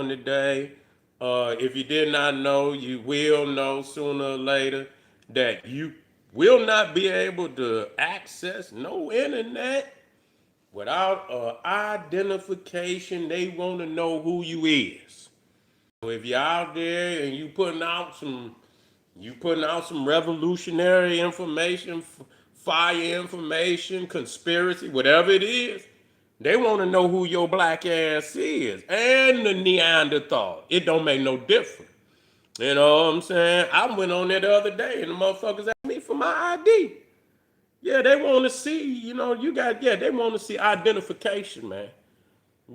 today. If you did not know, you will know sooner or later that you will not be able to access no internet without identification. They want to know who you is. So if you're out there and you putting out some revolutionary information, fire information, conspiracy, whatever it is, they want to know who your black ass is and the Neanderthal. It don't make no difference. You know what I'm saying? I went on there the other day and the motherfuckers asked me for my ID. Yeah, they want to see, they want to see identification, man.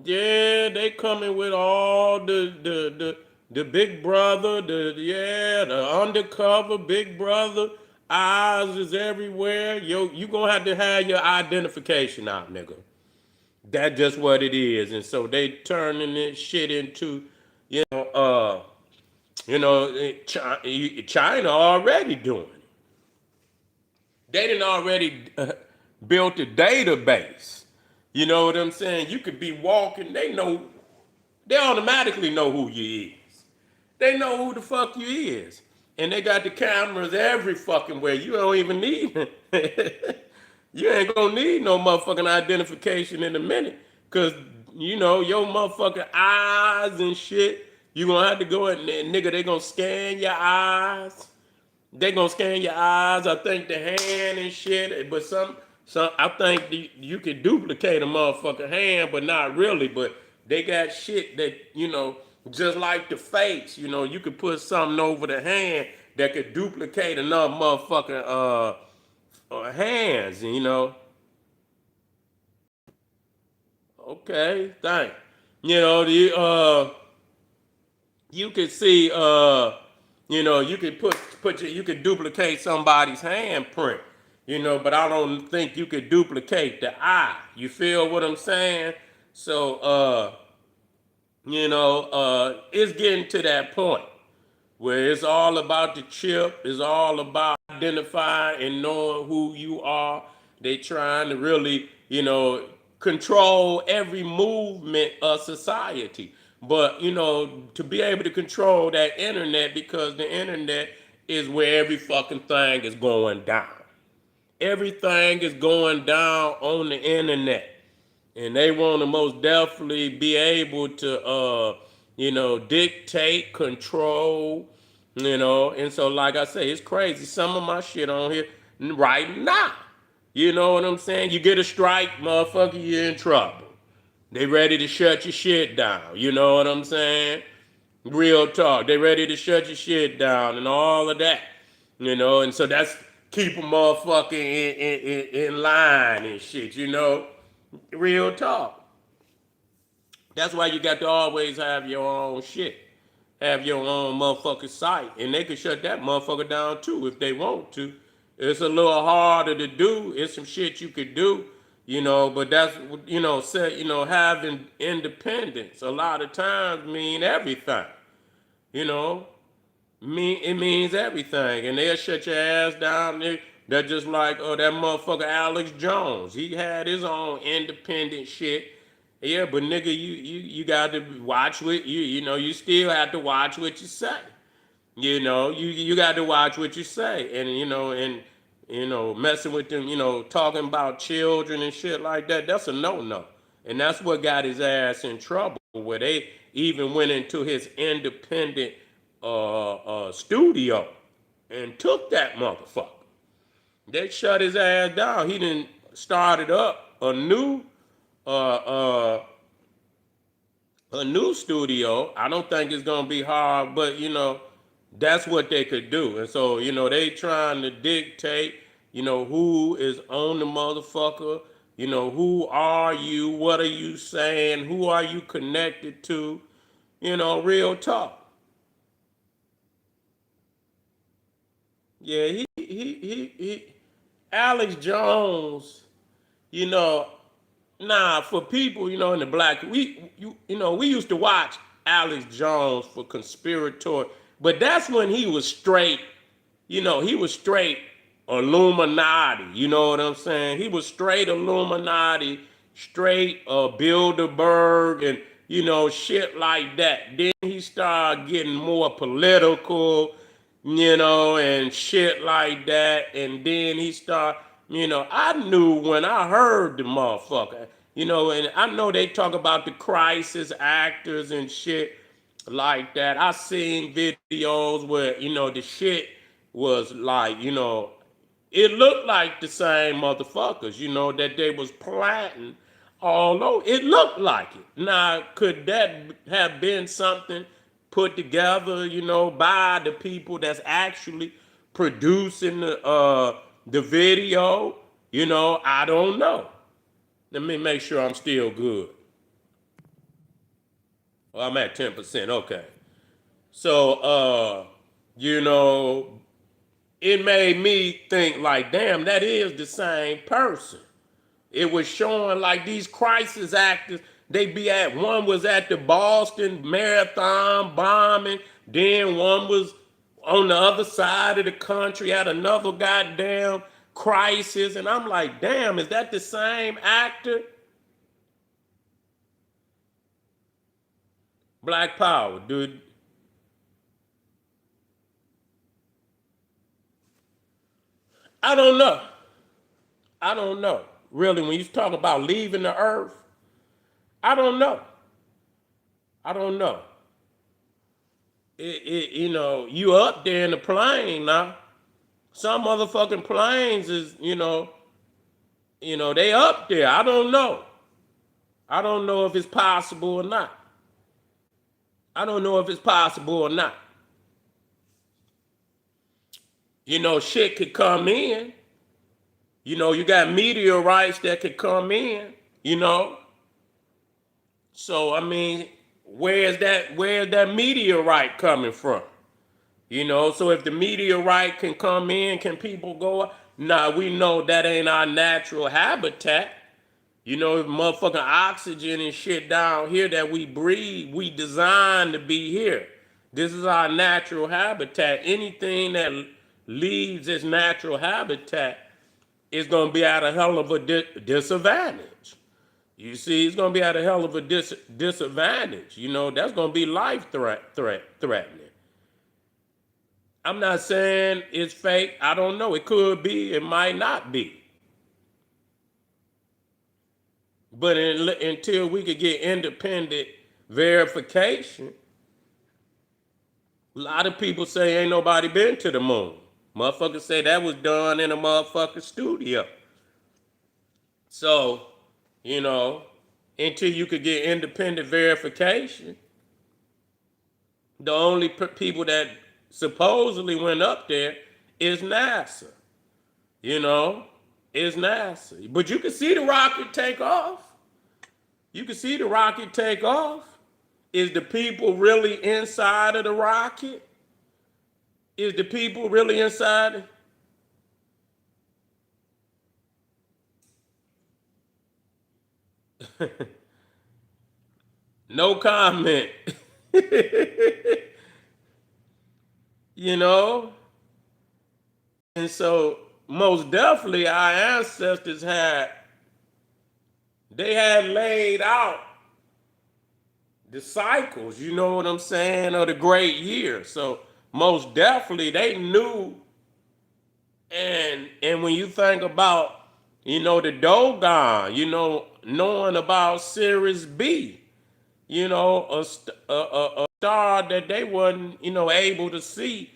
Yeah, they coming with all the big brother, the undercover big brother. Eyes is everywhere. Yo, you gonna have to have your identification out, nigga. That's just what it is. And so they turning this shit into, you know, uh, China already doing it. They done already built a database. You know what I'm saying? You could be walking, they automatically know who you is. They know who the fuck you is. And they got the cameras every fucking where. You don't even need you ain't gonna need no motherfucking identification in a minute. Cause your motherfucking eyes and shit, you gonna have to go in there, nigga, they gonna scan your eyes. They gonna scan your eyes, I think the hand and shit, but some I think you can duplicate a motherfucking hand, but not really. But they got shit that, just like the face, you could put something over the hand that could duplicate another motherfucking hands, Okay, thanks. You could see you could you could duplicate somebody's handprint, but I don't think you could duplicate the eye. You feel what I'm saying? So it's getting to that point where it's all about the chip, it's all about identifying and knowing who you are. They trying to really, control every movement of society. But, to be able to control that internet, because the internet is where every fucking thing is going down. Everything is going down on the internet. And they want to most definitely be able to dictate, control, and so like I say, it's crazy. Some of my shit on here right now. You know what I'm saying? You get a strike, motherfucker, you're in trouble. They ready to shut your shit down. You know what I'm saying? Real talk. They ready to shut your shit down and all of that. And so that's keep a motherfucker in line and shit, Real talk. That's why you got to always have your own shit. Have your own motherfucking site. And they can shut that motherfucker down too if they want to. It's a little harder to do. It's some shit you could do, but that's, having independence a lot of times mean everything. You know, it means everything. And they'll shut your ass down. They're just like, that motherfucker Alex Jones. He had his own independent shit. Yeah, but nigga, you got to watch what you still have to watch what you say. You got to watch what you say, and messing with them, talking about children and shit like that. That's a no-no, and that's what got his ass in trouble. Where they even went into his independent studio and took that motherfucker. They shut his ass down. He didn't started up uh, uh, a new studio. I don't think it's gonna be hard, but that's what they could do. And so they trying to dictate, who is on the motherfucker. Who are you? What are you saying? Who are you connected to? Real talk. Yeah, he Alex Jones, you know, for people, in the black, we used to watch Alex Jones for conspiratorial, but that's when he was straight, he was straight Illuminati, you know what I'm saying? He was straight Illuminati, straight Bilderberg, and shit like that. Then he started getting more political, and shit like that. And then he started, I knew when I heard the motherfucker, and I know they talk about the crisis actors and shit like that. I seen videos where, the shit was like, it looked like the same motherfuckers, that they was planting all over. It looked like it. Now, could that have been something put together, by the people that's actually producing the video? I don't know. Let me make sure I'm still good. Well, I'm at 10%. Okay. So, you know, it made me think like, damn, that is the same person. It was showing like these crisis actors, they be at, one was at the Boston Marathon bombing, then one was on the other side of the country at another goddamn crisis. And I'm like, damn, is that the same actor? Black Power, dude. I don't know. I don't know. Really, when you talk about leaving the earth, I don't know. I don't know. You up there in the plane now. Some motherfucking planes is, they up there. I don't know. I don't know if it's possible or not. I don't know if it's possible or not. Shit could come in. You got meteorites that could come in, So I mean, where's that meteorite coming from? So if the meteorite can come in, can people go up? Nah, we know that ain't our natural habitat. If motherfucking oxygen and shit down here that we breathe, we designed to be here. This is our natural habitat. Anything that leaves its natural habitat is going to be at a hell of a disadvantage. You see, it's going to be at a hell of a disadvantage. That's going to be life threatening. I'm not saying it's fake. I don't know. It could be. It might not be. But until we could get independent verification, a lot of people say ain't nobody been to the moon. Motherfuckers say that was done in a motherfucking studio. So, until you could get independent verification, the only people that supposedly went up there is NASA. Is NASA. But you can see the rocket take off. You can see the rocket take off. Is the people really inside of the rocket? Is the people really inside? No comment. you know? And so most definitely our ancestors they had laid out the cycles, you know what I'm saying, of the great year. So most definitely they knew. And when you think about, the Dogon, knowing about Sirius B, a star that they wasn't, able to see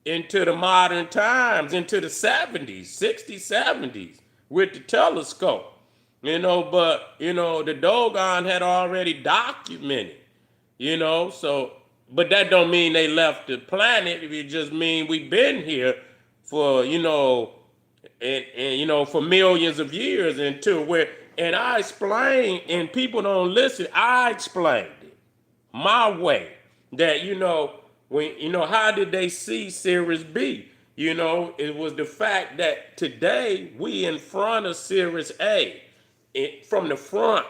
into the modern times, into the 70s, 60s, 70s with the telescope. But the Dogon had already documented, so, but that don't mean they left the planet. It just mean we've been here for, for millions of years until where, and I explain, and people don't listen, I explained it my way that, when, how did they see Sirius B? It was the fact that today we in front of Sirius A. From the front.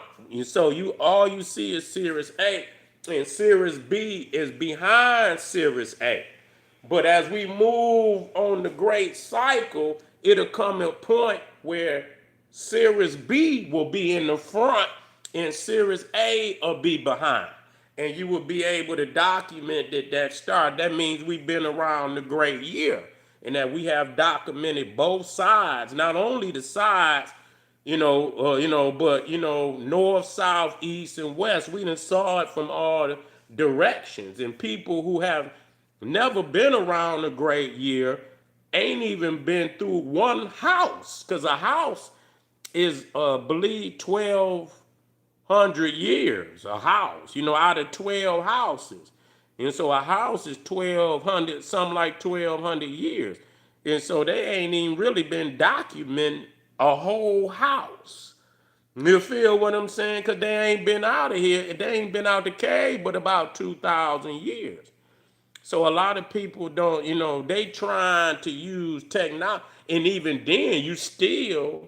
So all you see is Sirius A, and Sirius B is behind Sirius A. But as we move on the great cycle, it'll come a point where Sirius B will be in the front in Series A or be behind. And you will be able to document that start. That means we've been around the great year and that we have documented both sides, not only the sides, but north, south, east, and west. We done saw it from all directions. And people who have never been around a great year ain't even been through one house. Because a house is, believe, 1,200 years, a house, out of 12 houses. And so a house is 1,200, something like 1,200 years. And so they ain't even really been documenting a whole house. You feel what I'm saying? Because they ain't been out of here. They ain't been out the cave but about 2,000 years. So a lot of people don't, they trying to use technology. And even then, you still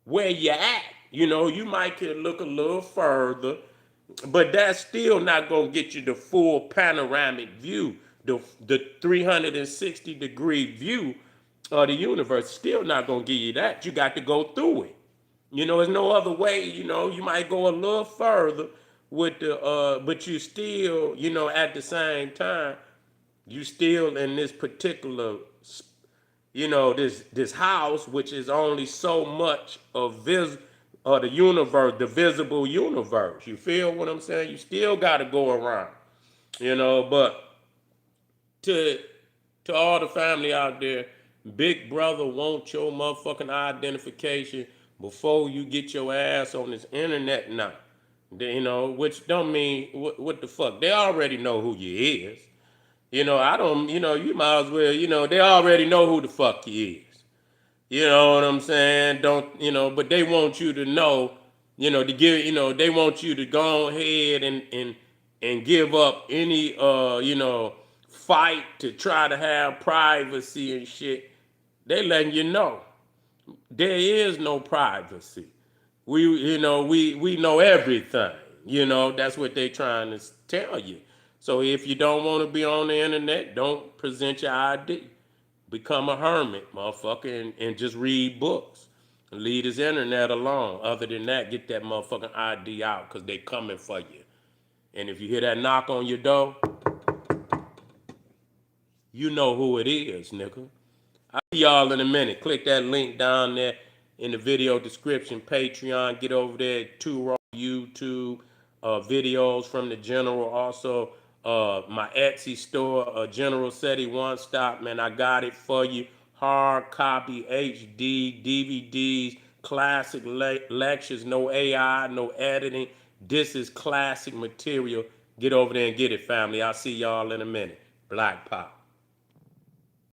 where you at. You might could look a little further, but that's still not gonna get you the full panoramic view, the 360-degree view of the universe. Still not gonna give you that. You got to go through it. There's no other way. You might go a little further with but you still, at the same time, you still in this particular this house, which is only so much of the universe, the visible universe. You feel what I'm saying? You still got to go around, but to all the family out there, Big Brother wants your motherfucking identification before you get your ass on this internet now. Which don't mean what the fuck. They already know who you is. I don't, you might as well, they already know who the fuck you is. You know what I'm saying? Don't, but they want you to know, to give, they want you to go ahead and give up any, fight to try to have privacy and shit. They letting you know there is no privacy. We know everything. That's what they trying to tell you. So if you don't want to be on the internet, don't present your ID. Become a hermit, motherfucker, and just read books. And leave this internet alone. Other than that, get that motherfucking ID out, because they coming for you. And if you hear that knock on your door, you know who it is, nigga. I'll see y'all in a minute. Click that link down there in the video description. Patreon. Get over there. Two YouTube videos from the General. Also, my Etsy store, General SETI One Stop. Man, I got it for you. Hard copy, HD, DVDs, classic lectures. No AI, no editing. This is classic material. Get over there and get it, family. I'll see y'all in a minute. Black Pop.